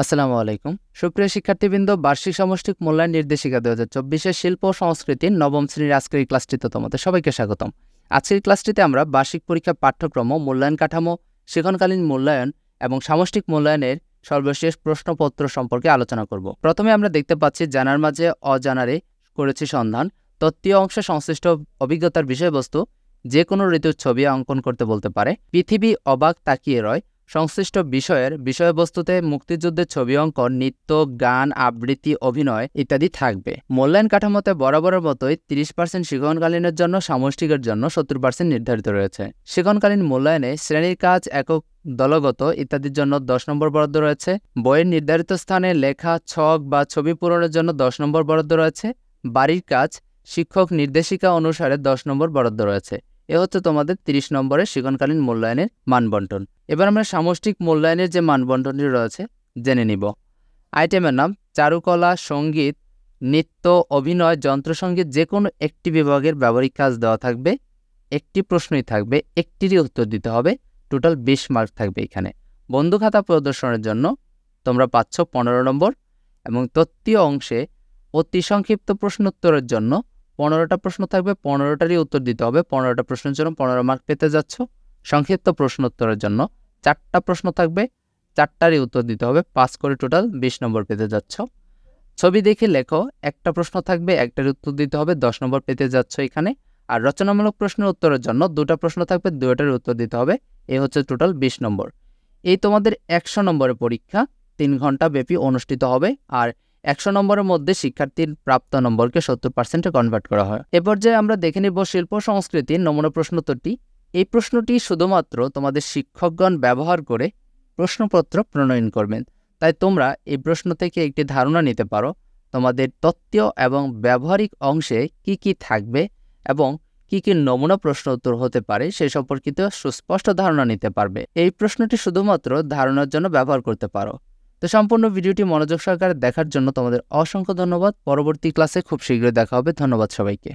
আসসালামু আলাইকুম। সুপ্রিয় শিক্ষার্থীবৃন্দ, বার্ষিক সামষ্টিক মূল্যায়ন নির্দেশিকা ২০২৪-এর শিল্প ও সংস্কৃতির নবম শ্রেণীর আজকের এই ক্লাসটিতে তোমাদের সবাইকে স্বাগতম। আজকের ক্লাসটিতে আমরা বার্ষিক পরীক্ষা পাঠ্যক্রম, মূল্যায়ন কাঠামো, শিক্ষণকালীন মূল্যায়ন এবং সামষ্টিক মূল্যায়নের সর্বশেষ প্রশ্নপত্র সম্পর্কে আলোচনা করব। প্রথমে আমরা দেখতে পাচ্ছি জানার মাঝে অজানারে করেছি সন্ধান। তত্ত্বীয় অংশে সংশ্লিষ্ট অভিজ্ঞতার বিষয়বস্তু যে কোনো ঋতুর ছবি অঙ্কন করতে বলতে পারে। পৃথিবী অবাক তাকিয়ে রয় সংশ্লিষ্ট বিষয়ের বিষয়বস্তুতে মুক্তিযুদ্ধের ছবি অঙ্কন, নৃত্য, গান, আবৃত্তি, অভিনয় ইত্যাদি থাকবে। মূল্যায়ন কাঠামোতে বরাবরের মতোই 30% শিক্ষণকালীনের জন্য, সামষ্টিকের জন্য 70% নির্ধারিত রয়েছে। শিক্ষণকালীন মূল্যায়নে শ্রেণীর কাজ, একক, দলগত ইত্যাদির জন্য 10 নম্বর বরাদ্দ রয়েছে। বইয়ের নির্ধারিত স্থানে লেখা, ছক বা ছবি পূরণের জন্য 10 নম্বর বরাদ্দ রয়েছে। বাড়ির কাজ শিক্ষক নির্দেশিকা অনুসারে 10 নম্বর বরাদ্দ রয়েছে। এ হচ্ছে তোমাদের 30 নম্বরের শিক্ষণকালীন মূল্যায়নের মানবন্টন। এবার আমরা সামষ্টিক মূল্যায়নের যে মানবন্টনটি রয়েছে জেনে নিব। আইটেমের নাম: চারুকলা, সঙ্গীত, নৃত্য, অভিনয়, যন্ত্রসঙ্গীত যে কোনো একটি বিভাগের ব্যবহারিক কাজ দেওয়া থাকবে। একটি প্রশ্নই থাকবে, একটিরই উত্তর দিতে হবে। টোটাল 20 মার্ক থাকবে এখানে। বন্ধুখাতা প্রদর্শনের জন্য তোমরা পাচ্ছ 15 নম্বর এবং তত্ত্বীয় অংশে অতি সংক্ষিপ্ত প্রশ্নোত্তরের জন্য 15টা প্রশ্ন থাকবে, 15টারই উত্তর দিতে হবে। 15টা প্রশ্নের জন্য 15 মার্ক পেতে যাচ্ছ। সংক্ষিপ্ত প্রশ্নোত্তরের জন্য 4টা প্রশ্ন থাকবে, 4টারই উত্তর দিতে হবে। 5 করে টোটাল 20 নম্বর পেতে যাচ্ছ। ছবি দেখে লেখো, একটা প্রশ্ন থাকবে, একটার উত্তর দিতে হবে। 10 নম্বর পেতে যাচ্ছ এখানে। আর রচনামূলক প্রশ্নের উত্তরের জন্য 2টা প্রশ্ন থাকবে, 2টার উত্তর দিতে হবে। এই হচ্ছে টোটাল 20 নম্বর। এই তোমাদের 100 নম্বরের পরীক্ষা 3 ঘন্টা ব্যাপী অনুষ্ঠিত হবে। আর 100 নম্বরের মধ্যে শিক্ষার্থীর প্রাপ্ত নম্বরকে 70%-এ কনভার্ট করা হয়। এ পর্যায়ে আমরা দেখে নিব শিল্প সংস্কৃতির নমুনা প্রশ্নোত্তরটি। এই প্রশ্নটি শুধুমাত্র তোমাদের শিক্ষকগণ ব্যবহার করে প্রশ্নপত্র প্রণয়ন করবেন। তাই তোমরা এই প্রশ্ন থেকে একটি ধারণা নিতে পারো তোমাদের তত্ত্বীয় এবং ব্যবহারিক অংশে কি কি থাকবে এবং কি কি নমুনা প্রশ্ন উত্তর হতে পারে সে সম্পর্কিত সুস্পষ্ট ধারণা নিতে পারবে। এই প্রশ্নটি শুধুমাত্র ধারণার জন্য ব্যবহার করতে পারো। তো সম্পূর্ণ ভিডিওটি মনোযোগ সহকারে দেখার জন্য তোমাদের অসংখ্য ধন্যবাদ। পরবর্তী ক্লাসে খুব শীঘ্রই দেখা হবে। ধন্যবাদ সবাইকে।